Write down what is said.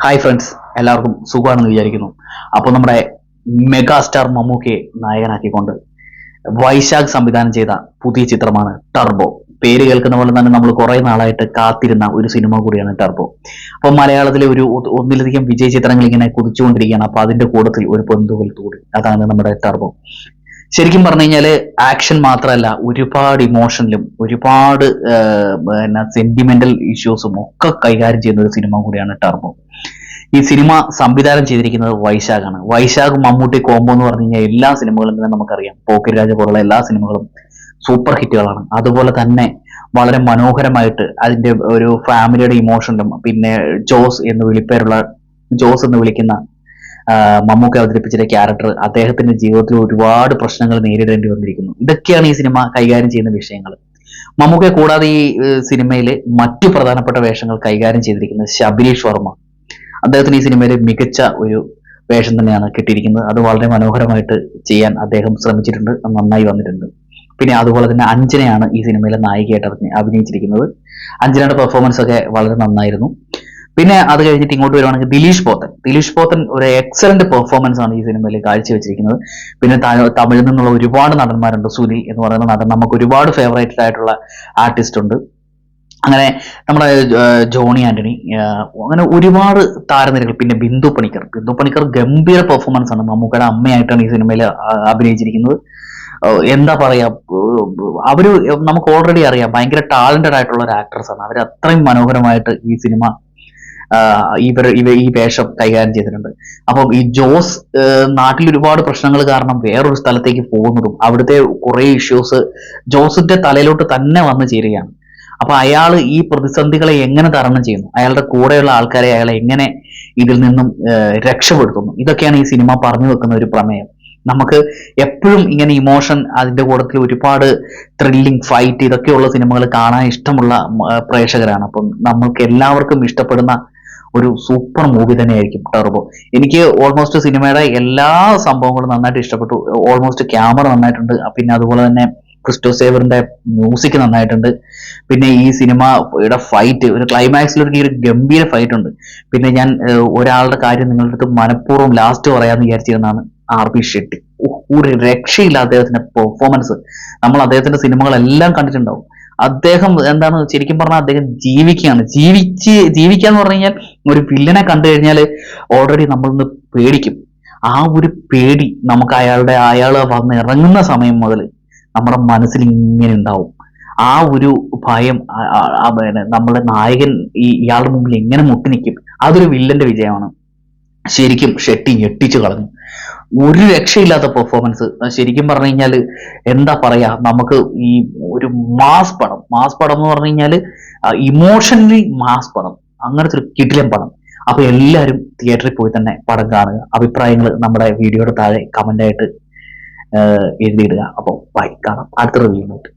Hi friends, എല്ലാവർക്കും സുഖമാണെന്ന് വിചാരിക്കുന്നു. അപ്പോൾ നമ്മുടെ മെഗാസ്റ്റാർ മമ്മൂക്കയെ നായകനാക്കിക്കൊണ്ട് വൈശാഖ് സംവിധാനം ചെയ്ത പുതിയ ചിത്രമാണ് ടർബോ. പേര് കേൾക്കുന്ന പോലെ തന്നെ നമ്മൾ കുറെ നാളായിട്ട് കാത്തിരുന്ന ഒരു സിനിമ കൂടിയാണ് ടർബോ. അപ്പോൾ മലയാളത്തിലെ ഒന്നിലധികം വിജയ ചിത്രങ്ങൾ ഇങ്ങനെ കുതിച്ചുകൊണ്ടിരിക്കുകയാണ്. അപ്പൊ അതിന്റെ കൂട്ടത്തിൽ ഒരു പൊന്തുകൾ തൂടി, അതാണ് നമ്മുടെ ടർബോ. ശരിക്കും പറഞ്ഞു കഴിഞ്ഞാല് ആക്ഷൻ മാത്രമല്ല, ഒരുപാട് ഇമോഷനിലും ഒരുപാട് സെന്റിമെന്റൽ ഇഷ്യൂസും ഒക്കെ കൈകാര്യം ചെയ്യുന്ന ഒരു സിനിമ കൂടിയാണ് ടർബോ. ഈ സിനിമ സംവിധാനം ചെയ്തിരിക്കുന്നത് വൈശാഖാണ്. വൈശാഖ് മമ്മൂട്ടി കോംബോ എന്ന് പറഞ്ഞു കഴിഞ്ഞാൽ എല്ലാ സിനിമകളും തന്നെ നമുക്കറിയാം. പോക്കിരി രാജ പോലുള്ള എല്ലാ സിനിമകളും സൂപ്പർ ഹിറ്റുകളാണ്. അതുപോലെ തന്നെ വളരെ മനോഹരമായിട്ട് അതിന്റെ ഒരു ഫാമിലിയുടെ ഇമോഷനിലും, പിന്നെ ജോസ് എന്ന് വിളിക്കുന്ന മമ്മൂക്ക അവതരിപ്പിച്ച ക്യാരക്ടർ, അദ്ദേഹത്തിന്റെ ജീവിതത്തിൽ ഒരുപാട് പ്രശ്നങ്ങൾ നേരിടേണ്ടി വന്നിരിക്കുന്നു. ഇതൊക്കെയാണ് ഈ സിനിമ കൈകാര്യം ചെയ്യുന്ന വിഷയങ്ങൾ. മമ്മൂക്കയെ കൂടാതെ ഈ സിനിമയിൽ മറ്റു പ്രധാനപ്പെട്ട വേഷങ്ങൾ കൈകാര്യം ചെയ്തിരിക്കുന്നത് ശബരീഷ് വർമ്മ. അദ്ദേഹത്തിന് ഈ സിനിമയിൽ മികച്ച ഒരു വേഷം തന്നെയാണ് കിട്ടിയിരിക്കുന്നത്. അത് വളരെ മനോഹരമായിട്ട് ചെയ്യാൻ അദ്ദേഹം ശ്രമിച്ചിട്ടുണ്ട്, നന്നായി വന്നിട്ടുണ്ട്. പിന്നെ അതുപോലെ തന്നെ അഞ്ജനയാണ് ഈ സിനിമയിലെ നായികയായിട്ട് അഭിനയിച്ചിരിക്കുന്നത്. അഞ്ജനയുടെ പെർഫോമൻസ് ഒക്കെ വളരെ നന്നായിരുന്നു. പിന്നെ അത് കഴിഞ്ഞിട്ട് ഇങ്ങോട്ട് വരുവാണെങ്കിൽ ദിലീഷ് പോത്തൻ ഒരു എക്സലന്റ് പെർഫോമൻസ് ആണ് ഈ സിനിമയിൽ കാഴ്ചവെച്ചിരിക്കുന്നത്. പിന്നെ തമിഴിൽ നിന്നുള്ള ഒരുപാട് നടന്മാരുണ്ട്. സുനിൽ എന്ന് പറയുന്ന നടൻ നമുക്ക് ഒരുപാട് ഫേവറേറ്റഡ് ആയിട്ടുള്ള ആർട്ടിസ്റ്റ് ഉണ്ട്. അങ്ങനെ നമ്മുടെ ജോണി ആന്റണി, അങ്ങനെ ഒരുപാട് താരനിരകൾ. പിന്നെ ബിന്ദു പണിക്കർ ഗംഭീര പെർഫോമൻസ് ആണ്. മമ്മൂക്കയുടെ അമ്മയായിട്ടാണ് ഈ സിനിമയിൽ അഭിനയിച്ചിരിക്കുന്നത്. എന്താ പറയാ, അവര് നമുക്ക് ഓൾറെഡി അറിയാം, ഭയങ്കര ടാലന്റഡ് ആയിട്ടുള്ള ഒരു ആക്ട്രസ് ആണ്. അവർ അത്രയും മനോഹരമായിട്ട് ഈ സിനിമ ഈ വേഷം കൈകാര്യം ചെയ്തിട്ടുണ്ട്. അപ്പം ഈ ജോസ് നാട്ടിൽ ഒരുപാട് പ്രശ്നങ്ങൾ കാരണം വേറൊരു സ്ഥലത്തേക്ക് പോകുന്നതും അവിടുത്തെ കുറെ ഇഷ്യൂസ് ജോസിന്റെ തലയിലോട്ട് തന്നെ വന്നു ചേരുകയാണ്. അപ്പൊ അയാൾ ഈ പ്രതിസന്ധികളെ എങ്ങനെ തരണം ചെയ്യുന്നു, അയാളുടെ കൂടെയുള്ള ആൾക്കാരെ അയാളെ എങ്ങനെ ഇതിൽ നിന്നും രക്ഷപ്പെടുത്തുന്നു, ഇതൊക്കെയാണ് ഈ സിനിമ പറഞ്ഞു വെക്കുന്ന ഒരു പ്രമേയം. നമുക്ക് എപ്പോഴും ഇങ്ങനെ ഇമോഷൻ, അതിന്റെ കൂട്ടത്തിൽ ഒരുപാട് ത്രില്ലിംഗ്, ഫൈറ്റ്, ഇതൊക്കെയുള്ള സിനിമകൾ കാണാൻ ഇഷ്ടമുള്ള പ്രേക്ഷകരാണ്. അപ്പം നമ്മൾക്ക് എല്ലാവർക്കും ഇഷ്ടപ്പെടുന്ന ഒരു സൂപ്പർ മൂവി തന്നെയായിരിക്കും ടർബോ. എനിക്ക് ഓൾമോസ്റ്റ് സിനിമയുടെ എല്ലാ സംഭവങ്ങളും നന്നായിട്ട് ഇഷ്ടപ്പെട്ടു. ഓൾമോസ്റ്റ് ക്യാമറ നന്നായിട്ടുണ്ട്. പിന്നെ അതുപോലെ തന്നെ ക്രിസ്റ്റോസേവറിന്റെ മ്യൂസിക് നന്നായിട്ടുണ്ട്. പിന്നെ ഈ സിനിമയുടെ ഫൈറ്റ്, ഒരു ക്ലൈമാക്സിൽ ഒരു ഗംഭീര ഫൈറ്റ് ഉണ്ട്. പിന്നെ ഞാൻ ഒരാളുടെ കാര്യം നിങ്ങളുടെ അടുത്ത് മനഃപൂർവ്വം ലാസ്റ്റ് പറയാമെന്ന് വിചാരിച്ചിരുന്നതാണ് RP ഷെട്ടി. ഒരു രക്ഷയില്ല അദ്ദേഹത്തിന്റെ പെർഫോമൻസ്. നമ്മൾ അദ്ദേഹത്തിന്റെ സിനിമകളെല്ലാം കണ്ടിട്ടുണ്ടാവും. അദ്ദേഹം എന്താണ് ശരിക്കും പറഞ്ഞാൽ അദ്ദേഹം ജീവിക്കാന്ന് പറഞ്ഞു കഴിഞ്ഞാൽ, ഒരു വില്ലനെ കണ്ടു കഴിഞ്ഞാൽ ഓൾറെഡി നമ്മളൊന്ന് പേടിക്കും. ആ ഒരു പേടി നമുക്ക് അയാൾ വന്ന് ഇറങ്ങുന്ന സമയം മുതൽ നമ്മുടെ മനസ്സിൽ ഇങ്ങനെ ഉണ്ടാവും. ആ ഒരു ഭയം, നമ്മുടെ നായകൻ ഇയാളുടെ മുമ്പിൽ എങ്ങനെ മുട്ടി നിൽക്കും, അതൊരു വില്ലന്റെ വിജയമാണ്. ശരിക്കും ഷെട്ടി ഞെട്ടിച്ചു കളഞ്ഞു. ഒരു രക്ഷയില്ലാത്ത പെർഫോമൻസ്. ശരിക്കും പറഞ്ഞു കഴിഞ്ഞാല് എന്താ പറയാ, നമുക്ക് ഈ ഒരു മാസ് പടം എന്ന് പറഞ്ഞു കഴിഞ്ഞാല് ഇമോഷണലി മാസ് പടം, അങ്ങനത്തെ ഒരു കിടിലൻ പടം. അപ്പൊ എല്ലാവരും തിയേറ്ററിൽ പോയി തന്നെ പടം കാണുക. അഭിപ്രായങ്ങൾ നമ്മുടെ വീഡിയോയുടെ താഴെ കമന്റ് ആയിട്ട് എഴുതിയിടുക. അപ്പോൾ ബൈ, കാണാം അടുത്ത റിവ്യൂമായിട്ട്.